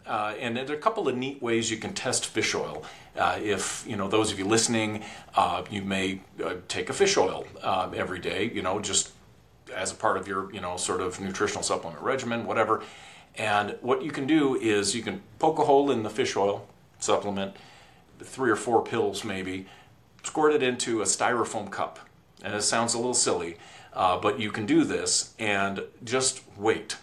And there are a couple of neat ways you can test fish oil. If, those of you listening, you may take a fish oil every day, just as a part of your, sort of nutritional supplement regimen, whatever. And what you can do is you can poke a hole in the fish oil supplement, 3 or 4 pills maybe, squirt it into a styrofoam cup. And it sounds a little silly, but you can do this and just wait.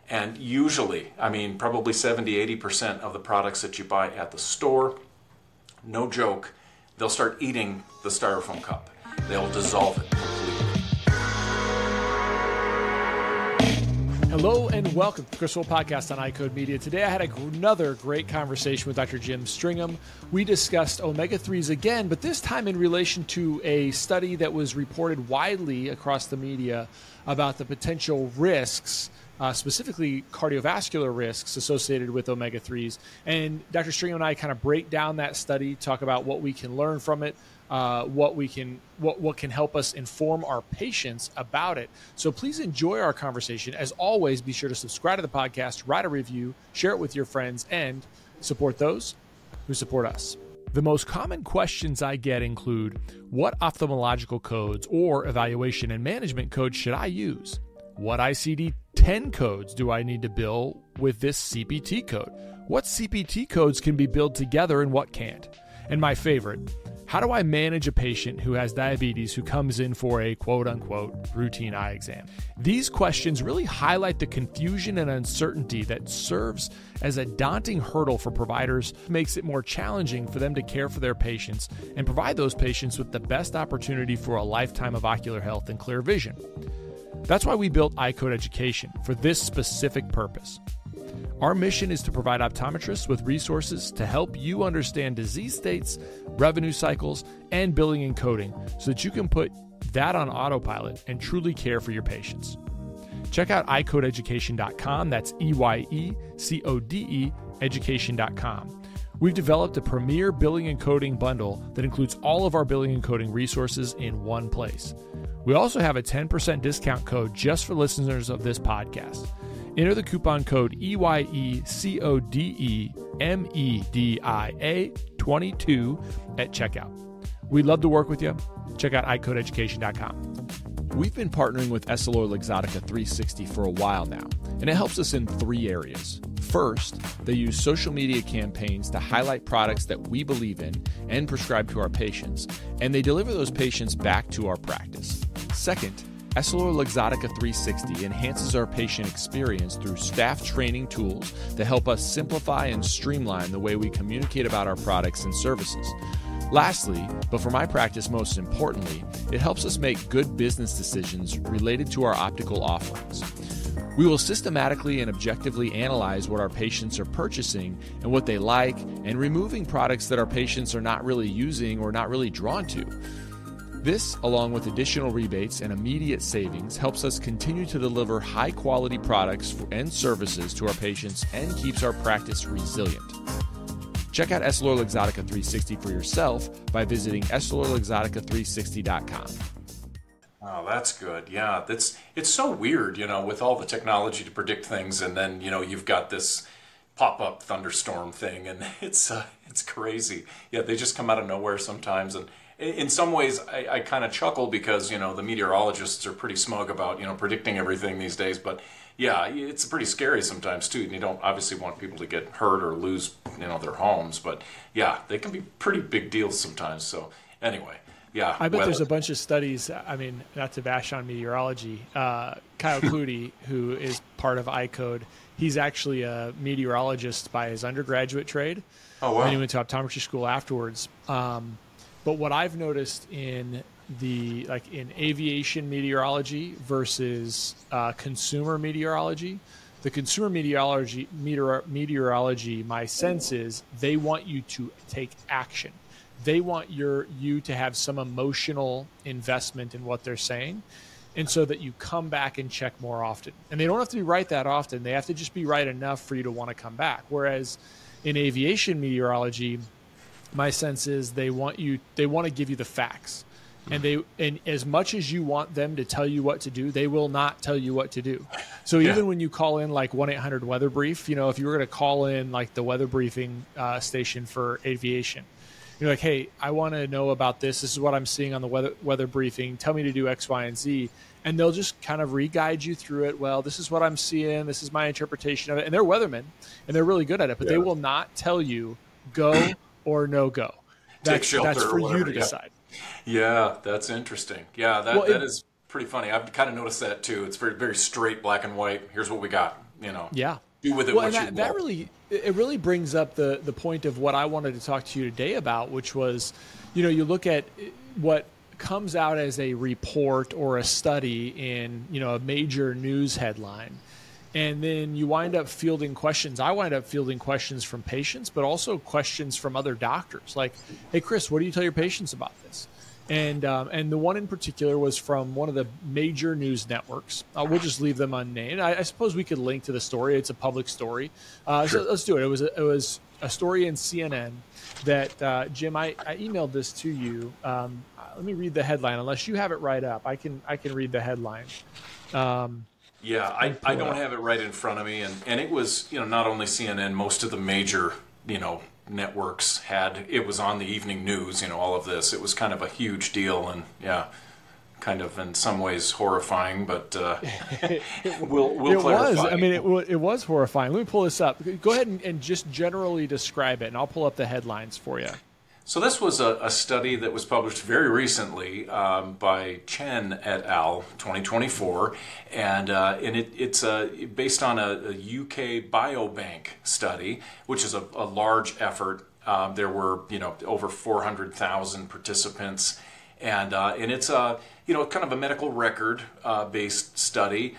And usually, probably 70-80% of the products that you buy at the store, no joke, they'll start eating the styrofoam cup. They'll dissolve it completely. Hello and welcome to the Chris Wolfe Podcast on iCode Media. Today I had another great conversation with Dr. Jim Stringham. We discussed omega-3s again, but this time in relation to a study that was reported widely across the media about the potential risks, specifically cardiovascular risks associated with omega-3s. And Dr. Stringham and I kind of break down that study, talk about what we can learn from it, what can help us inform our patients about it. So please enjoy our conversation. As always, be sure to subscribe to the podcast, write a review, share it with your friends, and support those who support us. The most common questions I get include, what ophthalmological codes or evaluation and management codes should I use? What ICD-10 codes do I need to bill with this CPT code? What CPT codes can be billed together and what can't? And my favorite, how do I manage a patient who has diabetes who comes in for a quote-unquote routine eye exam? These questions really highlight the confusion and uncertainty that serves as a daunting hurdle for providers, makes it more challenging for them to care for their patients and provide those patients with the best opportunity for a lifetime of ocular health and clear vision. That's why we built iCode Education for this specific purpose. Our mission is to provide optometrists with resources to help you understand disease states, revenue cycles, and billing and coding so that you can put that on autopilot and truly care for your patients. Check out iCodeEducation.com. That's EYECODE education.com. We've developed a premier billing and coding bundle that includes all of our billing and coding resources in one place. We also have a 10% discount code just for listeners of this podcast. Enter the coupon code EYECODEMEDIA22 at checkout. We'd love to work with you. Check out iCodeEducation.com. We've been partnering with EssilorLuxottica 360 for a while now, and it helps us in 3 areas. First, they use social media campaigns to highlight products that we believe in and prescribe to our patients, and they deliver those patients back to our practice. Second, EssilorLuxottica 360 enhances our patient experience through staff training tools that help us simplify and streamline the way we communicate about our products and services. Lastly, but for my practice most importantly, it helps us make good business decisions related to our optical offerings. We will systematically and objectively analyze what our patients are purchasing and what they like, and removing products that our patients are not really using or not really drawn to. This, along with additional rebates and immediate savings, helps us continue to deliver high-quality products and services to our patients and keeps our practice resilient. Check out EssilorLuxottica 360 for yourself by visiting EssilorLuxottica360.com. Oh, that's good. Yeah, it's so weird, with all the technology to predict things, and then you've got this pop-up thunderstorm thing, and it's crazy. Yeah, they just come out of nowhere sometimes, and in some ways I kind of chuckle because the meteorologists are pretty smug about predicting everything these days, but yeah, it's pretty scary sometimes too, and you don't obviously want people to get hurt or lose their homes, but yeah, they can be pretty big deals sometimes. So anyway. Yeah, I bet there's a bunch of studies. Not to bash on meteorology. Kyle Clutie, who is part of iCode, he's actually a meteorologist by his undergraduate trade. Oh, wow. And he went to optometry school afterwards. But what I've noticed in in aviation meteorology versus consumer meteorology, the consumer meteorology, my sense is they want you to take action. They want you to have some emotional investment in what they're saying, and so that you come back and check more often. And they don't have to be right that often. They have to just be right enough for you to want to come back. Whereas in aviation meteorology, my sense is they want to give you the facts. and as much as you want them to tell you what to do, they will not tell you what to do. So even when you call in like 1-800 weather brief, if you were going to call in like the weather briefing station for aviation, you're like, hey, I want to know about this. This is what I'm seeing on the weather briefing. Tell me to do X, Y, and Z. And they'll just kind of re-guide you through it. Well, this is what I'm seeing. This is my interpretation of it. And they're weathermen, and they're really good at it. But they will not tell you go or no go. That's for you to decide. Yeah, that's interesting. Yeah, that is pretty funny. I've kind of noticed that too. It's very, very straight, black and white. Here's what we got. Yeah. Do with it what you that really brings up the point of what I wanted to talk to you today about, which was, you look at what comes out as a report or a study in, a major news headline. And then you wind up fielding questions. I wind up fielding questions from patients, but also questions from other doctors. Like, hey, Chris, what do you tell your patients about this? And the one in particular was from one of the major news networks. We'll just leave them unnamed. I suppose we could link to the story. It's a public story. Sure. So let's do it. It was a story in CNN that, Jim, I emailed this to you. Let me read the headline. Unless you have it right up, I can read the headline. Yeah, I don't have it right in front of me, and it was, not only CNN, most of the major, networks it was on the evening news, all of this. It was kind of a huge deal, and kind of in some ways horrifying, but we'll clarify. I mean, it was horrifying. Let me pull this up. Go ahead and just generally describe it, and I'll pull up the headlines for you. So this was a study that was published very recently by Chen et al. 2024, and it's based on a UK biobank study, which is a large effort. There were over 400,000 participants, and it's kind of a medical record based study.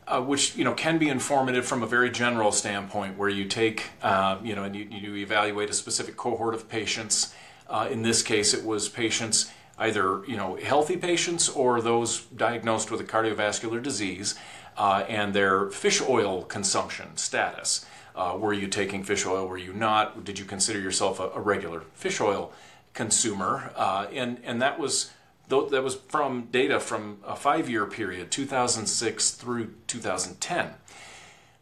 Which can be informative from a very general standpoint, where you take and you evaluate a specific cohort of patients. In this case, it was patients, either healthy patients or those diagnosed with a cardiovascular disease, and their fish oil consumption status. Were you taking fish oil? Were you not? Did you consider yourself a regular fish oil consumer? And that was from data from a 5-year period, 2006 through 2010.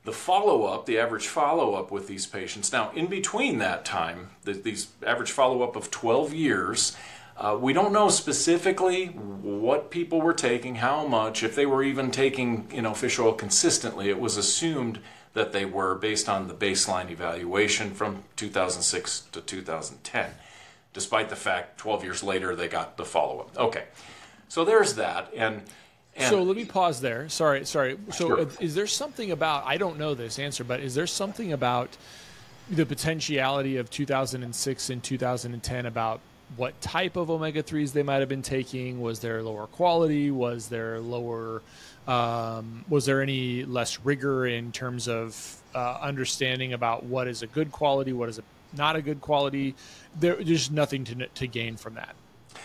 The follow-up, the average follow-up with these patients, now in between that time, these average follow-up of 12 years, we don't know specifically what people were taking, how much, if they were even taking fish oil consistently. It was assumed that they were based on the baseline evaluation from 2006 to 2010, despite the fact 12 years later they got the follow-up. Okay, so there's that. And so let me pause there. Sorry. So Sure. Is there something about, I don't know this answer, but is there something about the potentiality of 2006 and 2010 about what type of omega-3s they might have been taking? Was there lower quality? Was there any less rigor in terms of understanding about what is a good quality, what is not a good quality? There's nothing to gain from that.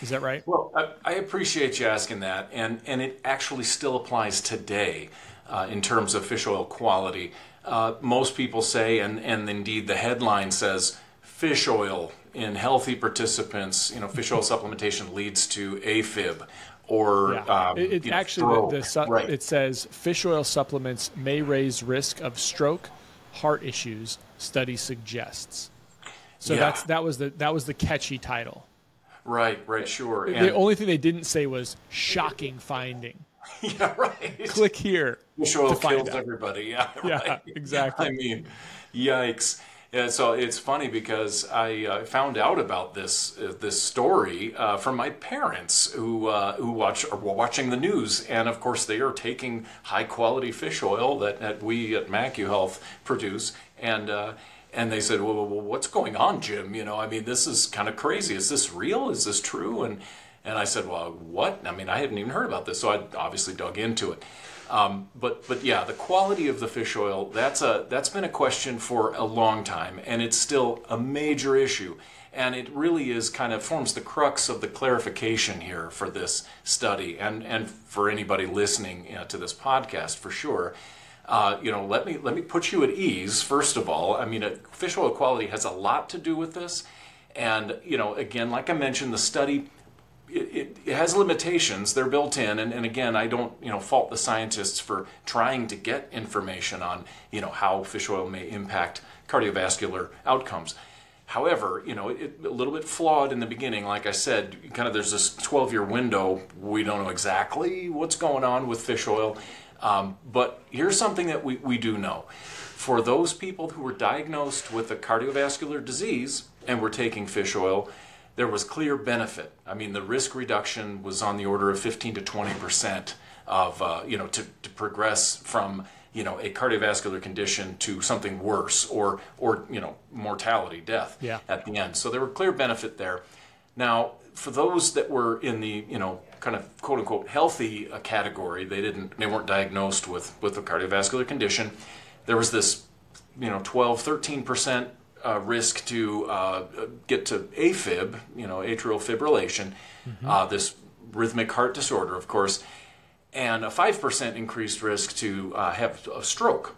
Is that right? Well, I appreciate you asking that, and it actually still applies today in terms of fish oil quality. Most people say, and indeed the headline says, fish oil in healthy participants, fish oil supplementation leads to AFib. Or right. It says fish oil supplements may raise risk of stroke, heart issues, study suggests. So that was the catchy title. Right, sure. The only thing they didn't say was shocking finding. Yeah, right. Click here. Fish oil kills everybody. Yeah, right. Yeah, exactly. I mean, yikes. Yeah, so it's funny because I found out about this story from my parents who were watching the news, and of course they are taking high quality fish oil that we at MacuHealth produce, and they said, well, what's going on, Jim? I mean, this is kind of crazy. Is this real? Is this true? And I said, well, what? I mean, I hadn't even heard about this, so I obviously dug into it. But yeah, the quality of the fish oil, that's been a question for a long time, and it's still a major issue. And it really forms the crux of the clarification here for this study and for anybody listening to this podcast for sure. Let me put you at ease, first of all. I mean, fish oil quality has a lot to do with this. And, again, like I mentioned, the study it has limitations. They're built in, and again, I don't fault the scientists for trying to get information on how fish oil may impact cardiovascular outcomes. However, a little bit flawed in the beginning. Like I said, kind of there's this 12-year window. We don't know exactly what's going on with fish oil, but here's something that we do know. For those people who were diagnosed with a cardiovascular disease and were taking fish oil, there was clear benefit. I mean, the risk reduction was on the order of 15 to 20% of, to progress from, a cardiovascular condition to something worse or mortality, death at the end. So there were clear benefit there. Now, for those that were in the, kind of quote unquote healthy category, they weren't diagnosed with a cardiovascular condition. There was this, 12, 13% risk to get to AFib, atrial fibrillation, this rhythmic heart disorder, of course, and a 5% increased risk to have a stroke.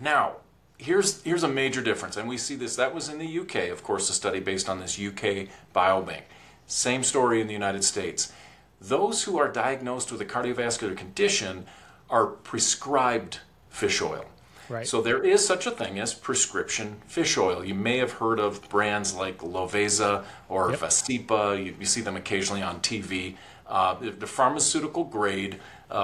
Now, here's a major difference, and we see this. That was in the UK, of course, a study based on this UK biobank. Same story in the United States. Those who are diagnosed with a cardiovascular condition are prescribed fish oil. Right. So there is such a thing as prescription fish oil. You may have heard of brands like Lovesa or Vasipa. You see them occasionally on TV. The pharmaceutical grade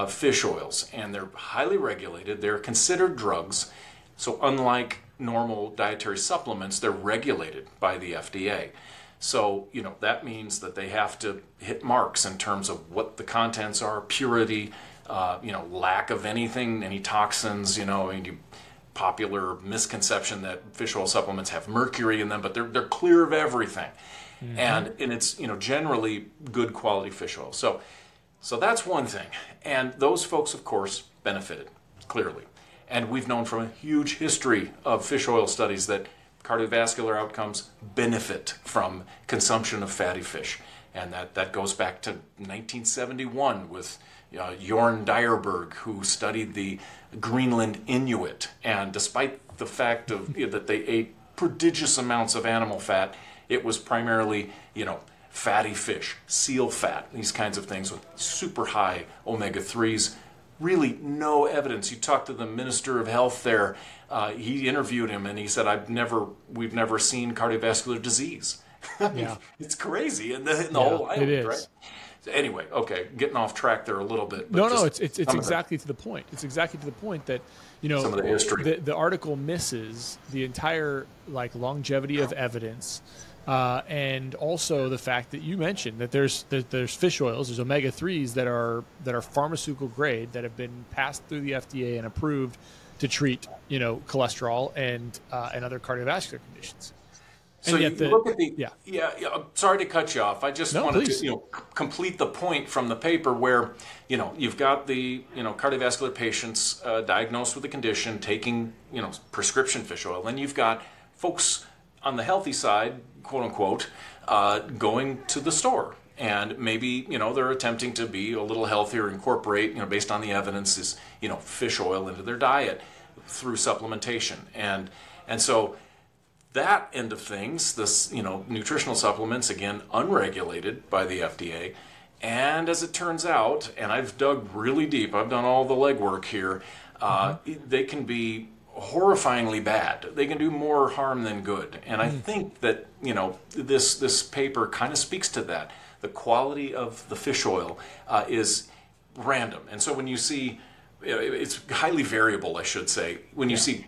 fish oils, and they're highly regulated. They're considered drugs. So unlike normal dietary supplements, they're regulated by the FDA. So, that means that they have to hit marks in terms of what the contents are, purity, lack of anything, any toxins, popular misconception that fish oil supplements have mercury in them, but they're clear of everything. Mm-hmm. And it's, generally good quality fish oil. So that's one thing. And those folks, of course, benefited, clearly. And we've known from a huge history of fish oil studies that cardiovascular outcomes benefit from consumption of fatty fish. And that goes back to 1971 with Jorn Dyerberg, who studied the Greenland Inuit. And despite the fact of that they ate prodigious amounts of animal fat, it was primarily, fatty fish, seal fat, these kinds of things with super high omega-3s. Really no evidence. You talk to the Minister of Health there, he interviewed him and he said, we've never seen cardiovascular disease. Yeah. It's crazy in the whole island, it is. Right? So anyway, okay, getting off track there a little bit. But no, it's exactly to the point. It's exactly to the point that, some of the history. The article misses the entire longevity of evidence. And also the fact that you mentioned that there's fish oils, there's omega-3s that are pharmaceutical grade that have been passed through the FDA and approved to treat cholesterol and other cardiovascular conditions. So you look at the I'm sorry to cut you off. I just wanted to complete the point from the paper where you've got the cardiovascular patients diagnosed with a condition taking prescription fish oil, then you've got folks on the healthy side, quote unquote, going to the store. And maybe, they're attempting to be a little healthier, incorporate, based on the evidence, is, fish oil into their diet through supplementation. And so that end of things, this, nutritional supplements, again, unregulated by the FDA. And as it turns out, and I've dug really deep, I've done all the legwork here, they can be horrifyingly bad. They can do more harm than good. And I think that, this paper kind of speaks to that. The quality of the fish oil is random. And so when you see, it's highly variable, I should say. When you see,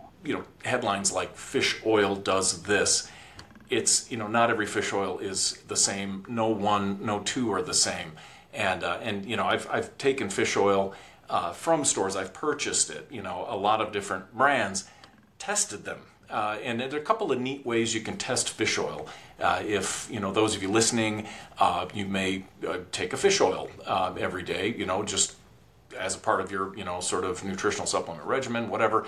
headlines like fish oil does this, it's, not every fish oil is the same. No one, no two are the same. And I've taken fish oil from stores. I've purchased it, a lot of different brands, tested them. And there are a couple of neat ways you can test fish oil. If, those of you listening, you may take a fish oil every day, just as a part of your, sort of nutritional supplement regimen, whatever.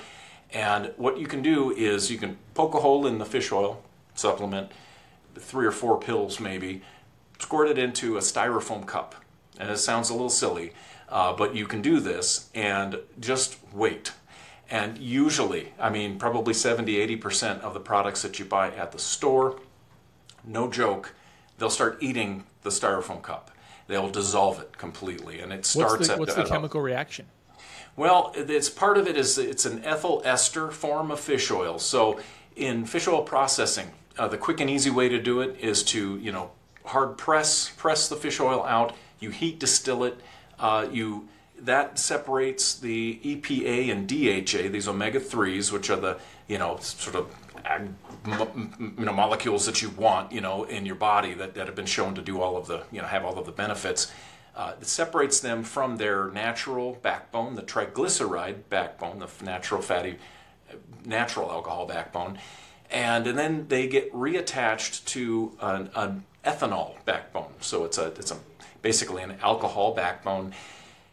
And what you can do is you can poke a hole in the fish oil supplement, 3 or 4 pills maybe, squirt it into a styrofoam cup. And it sounds a little silly, but you can do this and just wait. And usually, probably 70-80% of the products that you buy at the store, no joke, they'll start eating the styrofoam cup. they'll dissolve it completely, and it starts What's the chemical reaction? Well, it's part of it is it's an ethyl ester form of fish oil. So in fish oil processing, the quick and easy way to do it is to, hard press the fish oil out. You heat distill it. That separates the EPA and DHA, these omega-3s, which are the, sort of molecules that you want, in your body that have been shown to do all of the, have all of the benefits. It separates them from their natural backbone, the triglyceride backbone, the natural alcohol backbone, and then they get reattached to an ethanol backbone. So it's basically an alcohol backbone.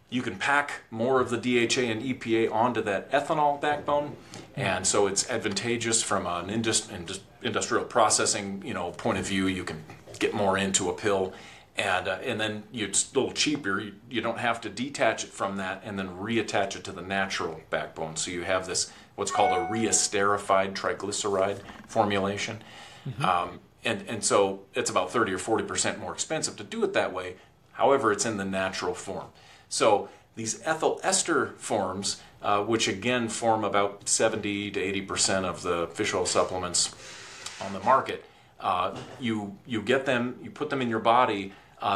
You can pack more of the DHA and EPA onto that ethanol backbone, and so it's advantageous from an industrial processing point of view. You can get more into a pill. And then it's a little cheaper. You don't have to detach it from that and then reattach it to the natural backbone. So you have this what's called a reesterified triglyceride formulation. Mm-hmm. And so it's about 30 or 40% more expensive to do it that way. However, it's in the natural form. So these ethyl ester forms, which again form about 70 to 80% of the fish oil supplements on the market, you get them, you put them in your body.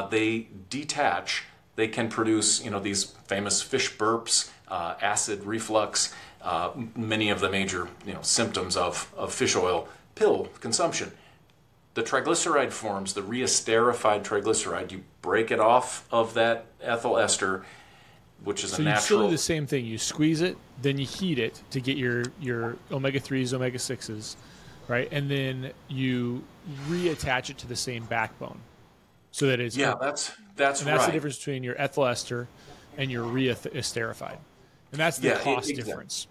They detach. They can produce, these famous fish burps, acid reflux, many of the major, symptoms of fish oil pill consumption. The triglyceride forms, the reesterified triglyceride, you break it off of that ethyl ester, which is a natural. So you still do the same thing. You squeeze it, then you heat it to get your omega-3s, omega-6s, right? And then you reattach it to the same backbone. So that it's that's right. That's the difference between your ethyl ester and your reesterified, and that's the cost difference.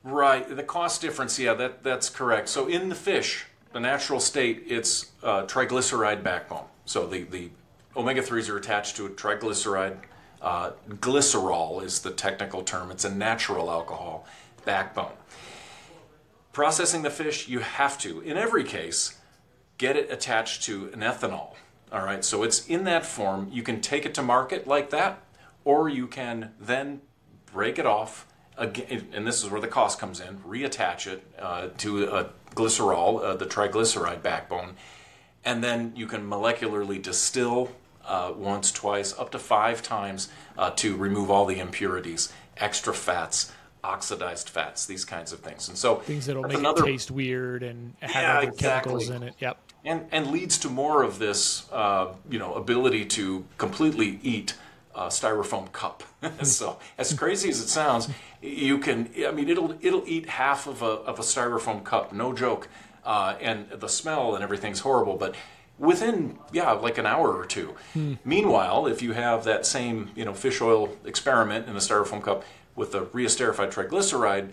Right, the cost difference. Yeah, that's correct. So in the fish, the natural state, it's triglyceride backbone. So the omega-3s are attached to a triglyceride. Glycerol is the technical term. It's a natural alcohol backbone. Processing the fish, you have to, in every case, get it attached to an ethanol. All right, so it's in that form. You can take it to market like that, or you can then break it off, again, and this is where the cost comes in, reattach it to a glycerol, the triglyceride backbone, and then you can molecularly distill once, twice, up to 5 times to remove all the impurities, extra fats, oxidized fats, these kinds of things. And so things that'll make it taste weird and have other chemicals in it. Yep. And leads to more of this, ability to completely eat a styrofoam cup. So as crazy as it sounds, you can. I mean, it'll eat half of a styrofoam cup, no joke. And the smell and everything's horrible, but within like an hour or two. Meanwhile, if you have that same fish oil experiment in a styrofoam cup with a reesterified triglyceride,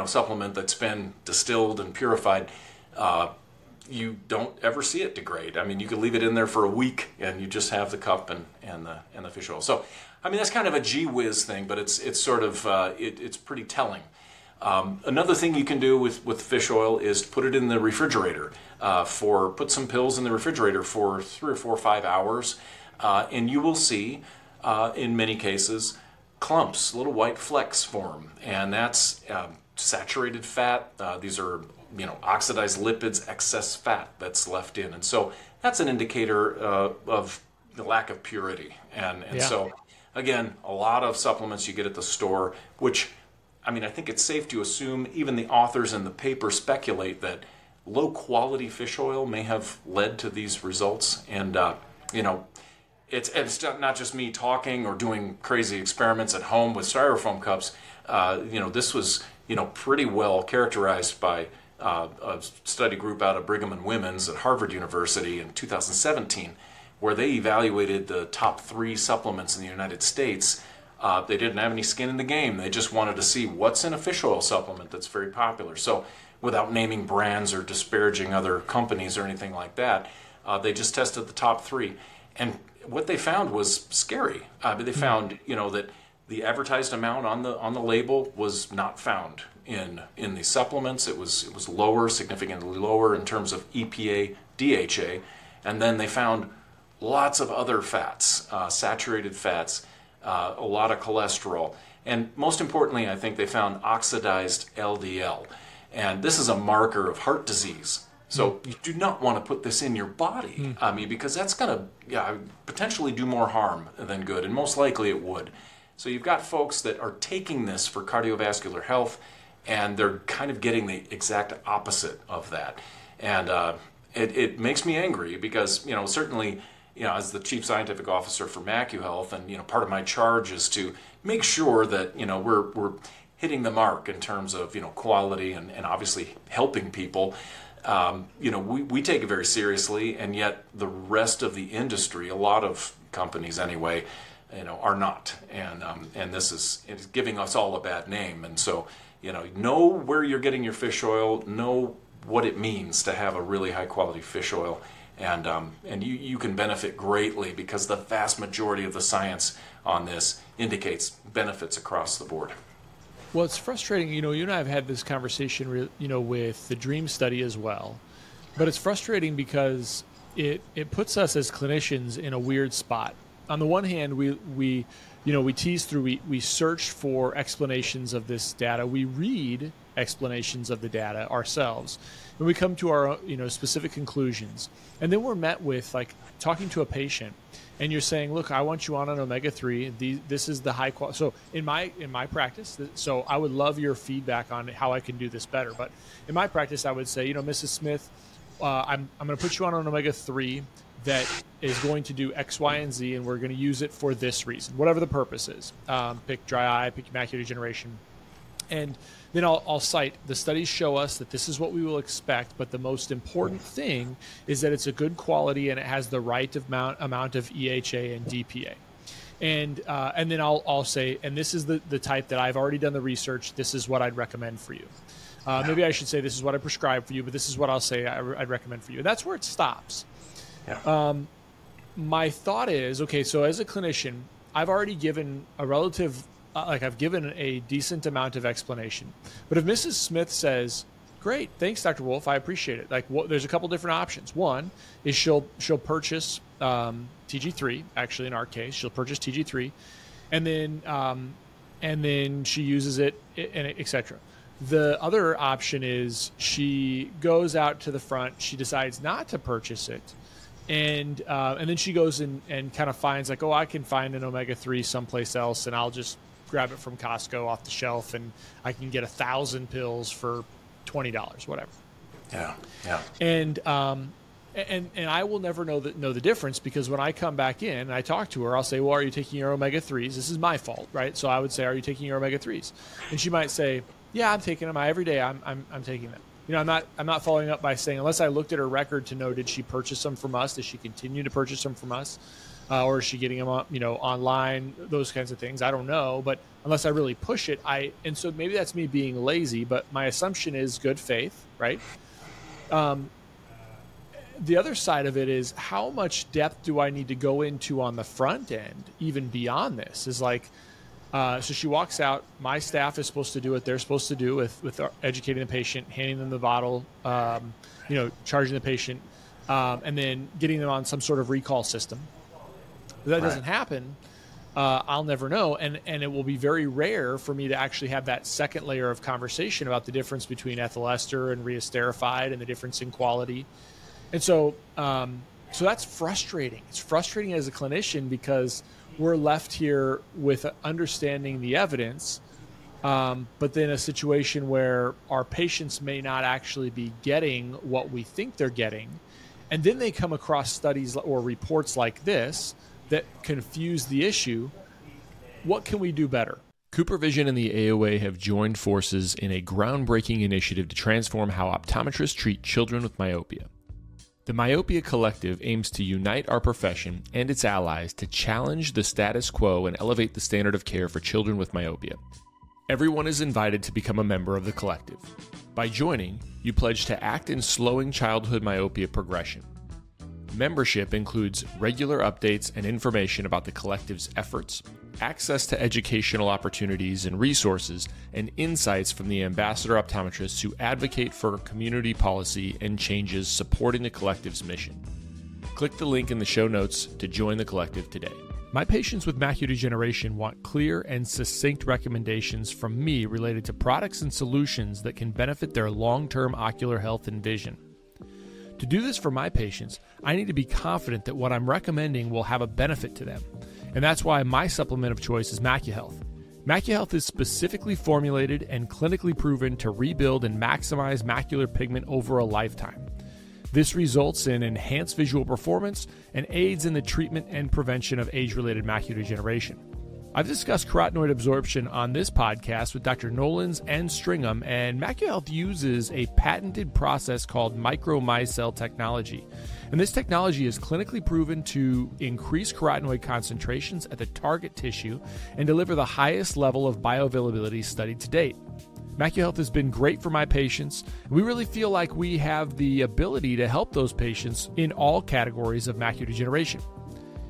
supplement that's been distilled and purified. You don't ever see it degrade. I mean, you could leave it in there for a week, and you just have the cup and the fish oil. So, I mean, that's kind of a gee whiz thing, but it's sort of it's pretty telling. Another thing you can do with fish oil is put it in the refrigerator. Put some pills in the refrigerator for 3 or 4 or 5 hours, and you will see, in many cases, clumps, little white flecks form, and that's saturated fat. These are oxidized lipids, excess fat that's left in. And so that's an indicator of the lack of purity. And so, again, a lot of supplements you get at the store, which, I mean, I think it's safe to assume even the authors in the paper speculate that low-quality fish oil may have led to these results. And, it's not just me talking or doing crazy experiments at home with styrofoam cups. This was, pretty well characterized by a study group out of Brigham and Women's at Harvard University in 2017, where they evaluated the top 3 supplements in the United States. They didn't have any skin in the game. They just wanted to see what's in a fish oil supplement that's very popular. So without naming brands or disparaging other companies or anything like that, they just tested the top 3. And what they found was scary. They found, that the advertised amount on the label was not found in the supplements. It was lower, significantly lower in terms of EPA, DHA, and then they found lots of other fats saturated fats, a lot of cholesterol, and most importantly, I think they found oxidized LDL. And this is a marker of heart disease. So you do not want to put this in your body, I mean, because that's going to potentially do more harm than good, and most likely it would. So you've got folks that are taking this for cardiovascular health, and they're kind of getting the exact opposite of that. And it makes me angry because, certainly, as the chief scientific officer for MacuHealth, and, part of my charge is to make sure that, we're hitting the mark in terms of, quality and obviously helping people. We take it very seriously, and yet the rest of the industry, a lot of companies anyway, are not. And this is giving us all a bad name. And so, know where you're getting your fish oil, know what it means to have a really high quality fish oil. And you can benefit greatly because the vast majority of the science on this indicates benefits across the board. Well, it's frustrating. You and I have had this conversation, with the DREAM study as well. But it's frustrating because it puts us as clinicians in a weird spot. On the one hand, we tease through, we search for explanations of this data. We read explanations of the data ourselves, and we come to our specific conclusions. And then we're met with talking to a patient, and you're saying, look, I want you on an omega-3. This is the high quality. So in my practice, so I would love your feedback on how I can do this better. But in my practice, I would say, Mrs. Smith, I'm going to put you on an omega-3 that is going to do X, Y, and Z, and we're going to use it for this reason, whatever the purpose is. Pick dry eye, pick macular degeneration. And then I'll cite the studies show us that this is what we will expect, but the most important thing is that it's a good quality and it has the right amount of EHA and DPA. And then I'll say, and this is the type that I've already done the research. This is what I'd recommend for you. Maybe I should say this is what I prescribe for you, but this is what I'll say I'd recommend for you. And that's where it stops. Yeah. My thought is, okay, so as a clinician, I've already given a relative. I've given a decent amount of explanation. But if Mrs. Smith says, great, thanks, Dr. Wolfe, I appreciate it. There's a couple different options. One is she'll purchase TG3, actually in our case, she'll purchase TG3, and then she uses it, and et cetera. The other option is she goes out to the front, she decides not to purchase it, and then she goes and kind of finds I can find an omega-3 someplace else, and I'll just grab it from Costco off the shelf, and I can get 1,000 pills for $20, whatever. Yeah. And I will never know the difference, because when I come back in and I talk to her, I'll say, well, are you taking your omega-3s? This is my fault, right? So I would say, are you taking your omega-3s? And she might say, yeah, I'm taking them every day. I'm taking them. I'm not following up by saying, unless I looked at her record to know, did she purchase them from us? Does she continue to purchase them from us? Or is she getting them online, those kinds of things? I don't know. But unless I really push it, and so maybe that's me being lazy, but my assumption is good faith, right? The other side of it is, how much depth do I need to go into on the front end, even beyond this? Is so she walks out. My staff is supposed to do what they're supposed to do with educating the patient, handing them the bottle, charging the patient, and then getting them on some sort of recall system. If that doesn't happen, I'll never know, and it will be very rare for me to actually have that second layer of conversation about the difference between ethyl ester and reesterified and the difference in quality. And so that's frustrating. It's frustrating as a clinician because we're left here with understanding the evidence, but then a situation where our patients may not actually be getting what we think they're getting. And then they come across studies or reports like this that confuse the issue. What can we do better? CooperVision and the AOA have joined forces in a groundbreaking initiative to transform how optometrists treat children with myopia. The Myopia Collective aims to unite our profession and its allies to challenge the status quo and elevate the standard of care for children with myopia. Everyone is invited to become a member of the collective. By joining, you pledge to act in slowing childhood myopia progression. Membership includes regular updates and information about the collective's efforts, access to educational opportunities and resources, and insights from the ambassador optometrists who advocate for community policy and changes supporting the collective's mission. Click the link in the show notes to join the collective today. My patients with macular degeneration want clear and succinct recommendations from me related to products and solutions that can benefit their long-term ocular health and vision. To do this for my patients, I need to be confident that what I'm recommending will have a benefit to them. And that's why my supplement of choice is MacuHealth. MacuHealth is specifically formulated and clinically proven to rebuild and maximize macular pigment over a lifetime. This results in enhanced visual performance and aids in the treatment and prevention of age-related macular degeneration. I've discussed carotenoid absorption on this podcast with Dr. Nolans and Stringham, and MacuHealth uses a patented process called micromicelle technology. And this technology is clinically proven to increase carotenoid concentrations at the target tissue and deliver the highest level of bioavailability studied to date. MacuHealth has been great for my patients. We really feel like we have the ability to help those patients in all categories of macular degeneration.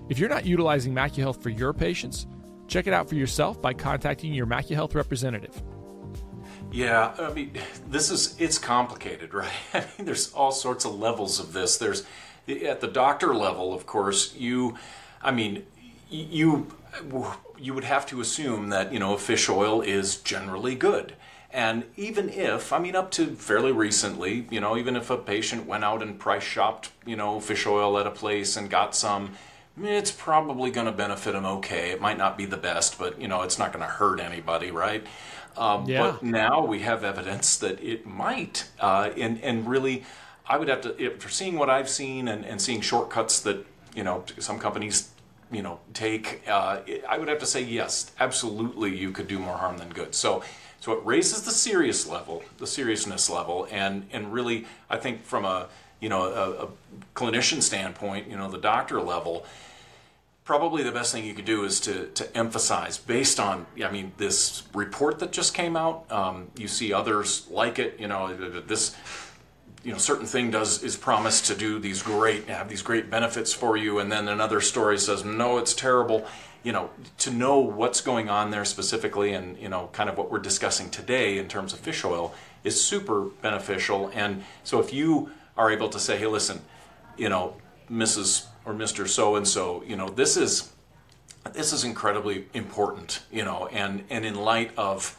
If you're not utilizing MacuHealth for your patients, check it out for yourself by contacting your MacuHealth representative. Yeah, I mean, it's complicated, right? I mean, there's all sorts of levels of this. There's, at the doctor level, of course, you would have to assume that, fish oil is generally good. And even if, up to fairly recently, even if a patient went out and price shopped, fish oil at a place and got some, it's probably going to benefit them okay. It might not be the best, but, it's not going to hurt anybody, right? But now we have evidence that it might. And really, I would have to, for seeing what I've seen and seeing shortcuts that, some companies, take, I would have to say, yes, absolutely, you could do more harm than good. So it raises the seriousness level, and really, I think from a clinician standpoint, the doctor level, probably the best thing you could do is to emphasize, based on, this report that just came out, you see others like it, this, certain thing is promised to do have these great benefits for you, and then another story says, no, it's terrible. To know what's going on there specifically, and, kind of what we're discussing today in terms of fish oil is super beneficial. And so if you are able to say, hey, listen, Mrs. or Mr. So-and-so, this is incredibly important, and in light of,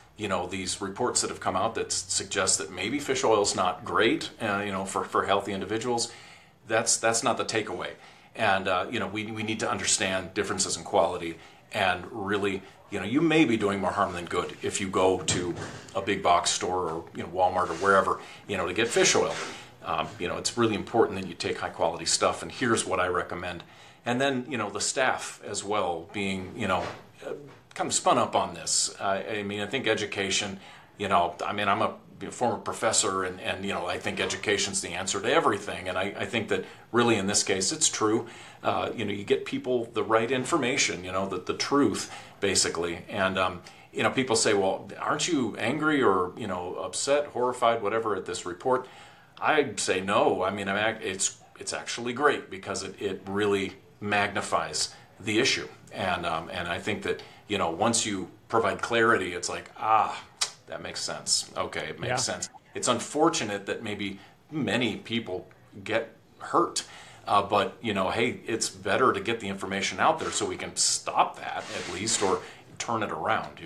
these reports that have come out that suggest that maybe fish oil is not great, for healthy individuals, that's not the takeaway. And, we need to understand differences in quality, and really, you may be doing more harm than good if you go to a big box store or, Walmart or wherever, to get fish oil. It's really important that you take high quality stuff, and here's what I recommend. And then, the staff as well being, kind of spun up on this. I think education, I'm a former professor, and I think education's the answer to everything. And I think that really in this case it's true. You get people the right information, the truth basically. And people say, well, aren't you angry or upset, horrified, whatever at this report? I'd say no. It's actually great, because it really magnifies the issue. And I think that once you provide clarity, it's like, that makes sense. Okay, it makes sense. It's unfortunate that maybe many people get hurt, but hey, it's better to get the information out there so we can stop that at least, or turn it around.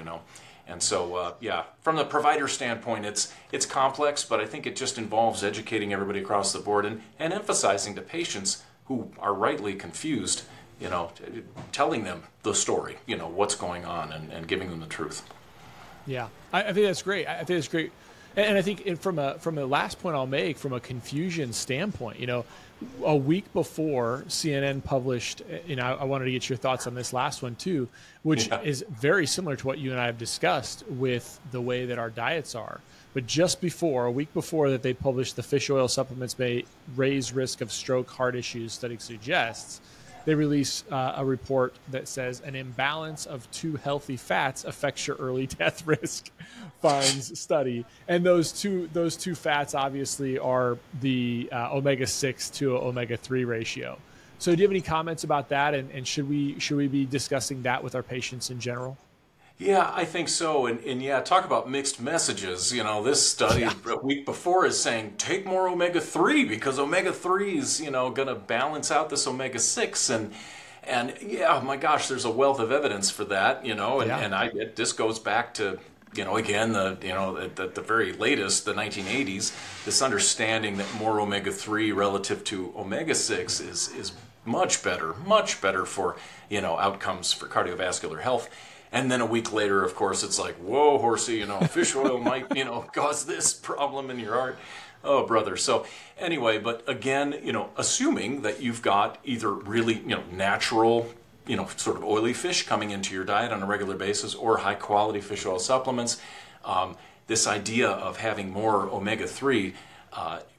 And so, from the provider standpoint, it's complex, but I think it just involves educating everybody across the board, and emphasizing to patients who are rightly confused, telling them the story, what's going on, and giving them the truth. Yeah, I think that's great. I think it's great. And I think from a last point I'll make, from a confusion standpoint, a week before CNN published, I wanted to get your thoughts on this last one too, which is very similar to what you and I have discussed with the way that our diets are. But just before, a week before that they published the fish oil supplements may raise risk of stroke, heart issues, study suggests, they release a report that says an imbalance of two healthy fats affects your early death risk, finds study. And those two fats obviously are the omega-6 to omega-3 ratio. So do you have any comments about that? And should we be discussing that with our patients in general? Yeah, I think so. And yeah, talk about mixed messages. This study a week before is saying take more omega-3 because omega-3 is, going to balance out this omega-6. And yeah, my gosh, there's a wealth of evidence for that, Yeah. this goes back to, again, the very latest, the 1980s, this understanding that more omega-3 relative to omega-6 is much better for, outcomes for cardiovascular health. And then a week later, of course, it's like, whoa, horsey, fish oil might, cause this problem in your heart. Oh, brother. So anyway, but again, assuming that you've got either really, natural, sort of oily fish coming into your diet on a regular basis or high quality fish oil supplements, this idea of having more omega-3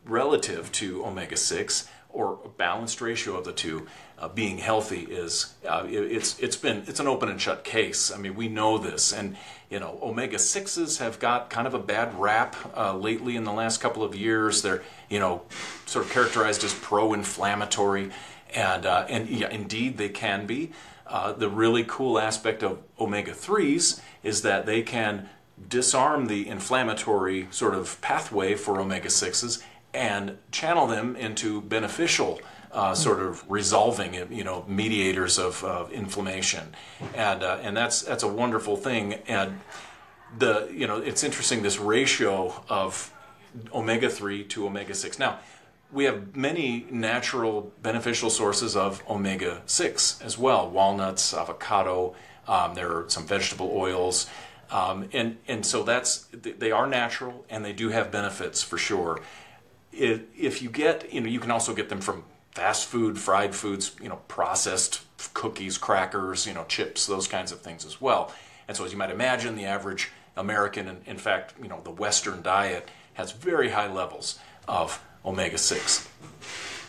relative to omega-6 or a balanced ratio of the two being healthy is it's an open and shut case. I mean, we know this, and omega-6s have got kind of a bad rap lately in the last couple of years. They're sort of characterized as pro-inflammatory, and yeah, indeed they can be. The really cool aspect of omega-3s is that they can disarm the inflammatory sort of pathway for omega-6s and channel them into beneficial sort of resolving, mediators of inflammation, and that's a wonderful thing. And it's interesting, this ratio of omega-3 to omega-6. Now, we have many natural beneficial sources of omega-6 as well: walnuts, avocado. There are some vegetable oils, and so they are natural and they do have benefits for sure. If you get, you can also get them from fast food, fried foods, processed cookies, crackers, chips, those kinds of things as well. And so as you might imagine, the average American, and in fact, the Western diet has very high levels of omega-6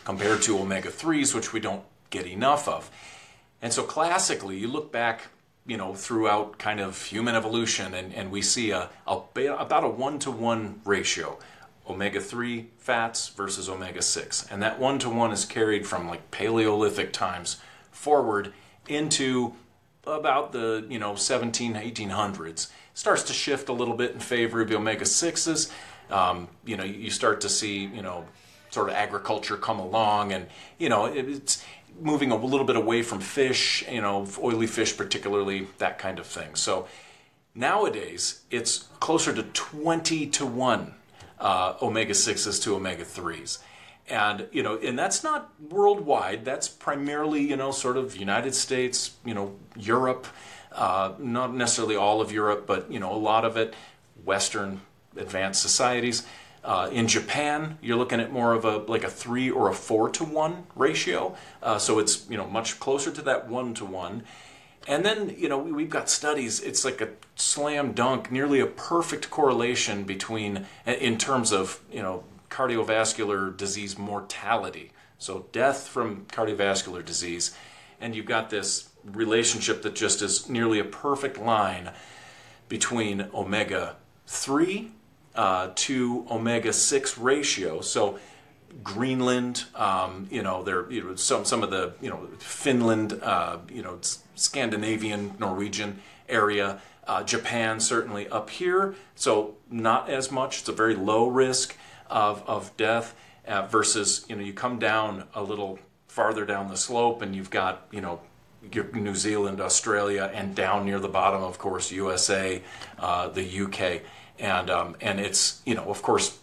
compared to omega-3s, which we don't get enough of. And so classically, you look back, throughout kind of human evolution, and we see about a 1-to-1 ratio. Omega-3 fats versus omega-6. And that 1-to-1 is carried from like Paleolithic times forward into about the 1800s. Starts to shift a little bit in favor of the omega-6s. You start to see sort of agriculture come along, and it's moving a little bit away from fish, oily fish particularly, that kind of thing. So nowadays it's closer to 20-to-1. Omega-6s to omega-3s. And that's not worldwide. That's primarily, sort of United States, Europe, not necessarily all of Europe, but, a lot of it, Western advanced societies. In Japan, you're looking at more of a 3 or a 4-to-1 ratio. So it's, much closer to that 1-to-1. And then, we've got studies, it's like a slam dunk, nearly a perfect correlation between, in terms of, cardiovascular disease mortality. So death from cardiovascular disease. And you've got this relationship that just is nearly a perfect line between omega-3 to omega-6 ratio. So Greenland, some of the, Finland, Scandinavian, Norwegian area, Japan certainly up here, so not as much. It's a very low risk of death versus, you come down a little farther down the slope and you've got, your New Zealand, Australia, and down near the bottom, of course, USA, the UK, and it's, of course,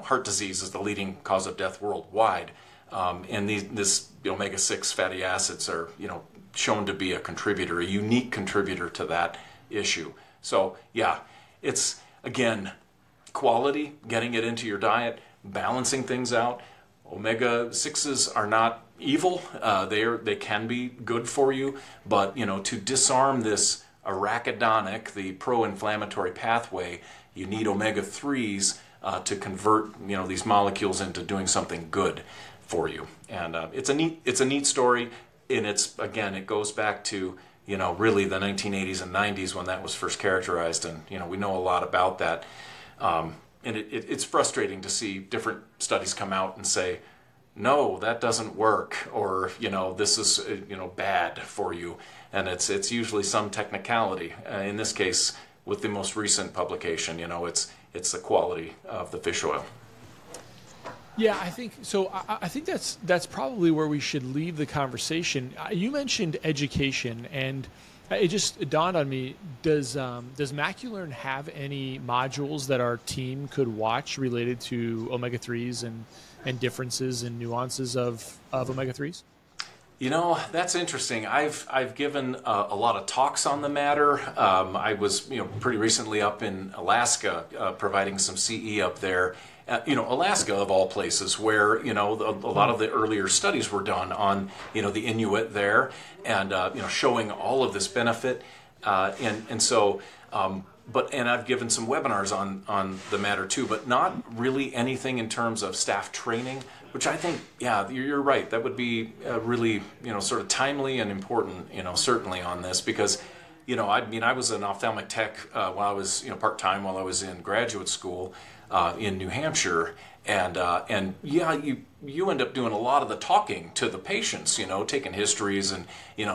heart disease is the leading cause of death worldwide, and this omega-6 fatty acids are, shown to be a contributor, a unique contributor to that issue. So yeah, it's again quality, getting it into your diet, balancing things out. Omega-6s are not evil; they can be good for you, but to disarm this arachidonic, the pro-inflammatory pathway, you need omega-3s. To convert these molecules into doing something good for you, and it's a neat story, and it goes back to really the 1980s and 90s when that was first characterized, and we know a lot about that, and it's frustrating to see different studies come out and say, no, that doesn't work, or this is bad for you, and it's usually some technicality. In this case, with the most recent publication, it's the quality of the fish oil. Yeah, I think so. I think that's probably where we should leave the conversation. You mentioned education, and it just dawned on me: does MacuLearn have any modules that our team could watch related to omega-3s and differences and nuances of omega-3s? You know, that's interesting. I've given a lot of talks on the matter. I was pretty recently up in Alaska providing some CE up there. Alaska of all places, where a lot of the earlier studies were done on the Inuit there, and showing all of this benefit, and so. And I've given some webinars on the matter too, but not really anything in terms of staff training, which I think, yeah, you're right. That would be really, sort of timely and important, certainly on this, because, I was an ophthalmic tech while I was, part-time while I was in graduate school in New Hampshire. And yeah, you end up doing a lot of the talking to the patients, taking histories and,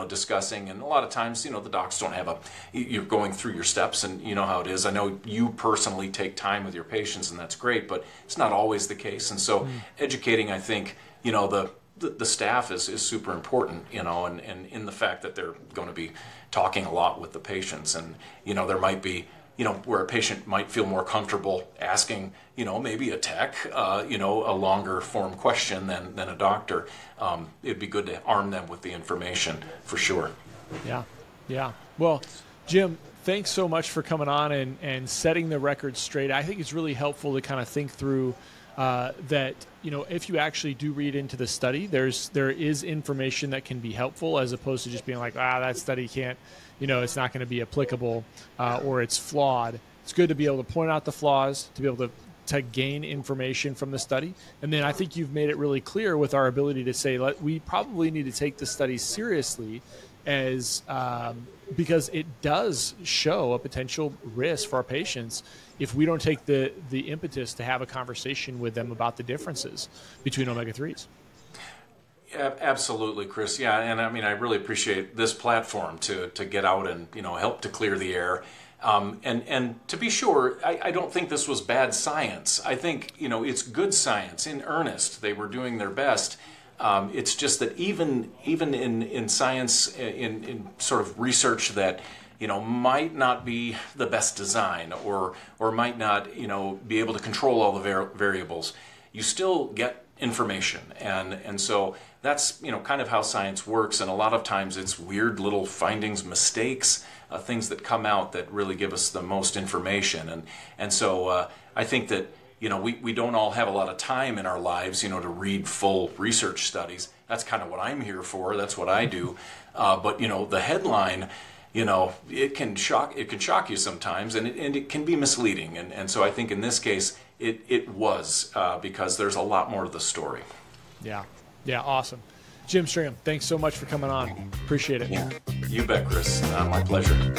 discussing. And a lot of times, the docs don't have you're going through your steps, and you know how it is. I know you personally take time with your patients, and that's great, but it's not always the case. And so educating, I think, the staff is super important, and in the fact that they're going to be talking a lot with the patients. And, there might be, where a patient might feel more comfortable asking, maybe a tech, a longer form question than a doctor. It'd be good to arm them with the information for sure. Yeah. Well, Jim, thanks so much for coming on and setting the record straight. I think it's really helpful to kind of think through that, if you actually do read into the study, there is information that can be helpful, as opposed to just being like, that study can't, it's not going to be applicable or it's flawed. It's good to be able to point out the flaws, to be able to gain information from the study. And then I think you've made it really clear with our ability to say, we probably need to take the study seriously because it does show a potential risk for our patients if we don't take the impetus to have a conversation with them about the differences between omega-3s. Absolutely, Chris. Yeah, and I really appreciate this platform to get out and help to clear the air. And to be sure, I don't think this was bad science. I think it's good science in earnest. They were doing their best. It's just that even in science, in sort of research that might not be the best design, or might not be able to control all the variables, you still get information, and so that's kind of how science works. And a lot of times it's weird little findings, mistakes, things that come out that really give us the most information. And so I think that we don't all have a lot of time in our lives to read full research studies. That's kind of what I'm here for. That's what I do. But the headline, it can shock you sometimes, and it can be misleading. And so I think in this case it was because there's a lot more to the story. Yeah, awesome. Jim Stringham, thanks so much for coming on. Appreciate it. Yeah, you bet, Chris. My pleasure.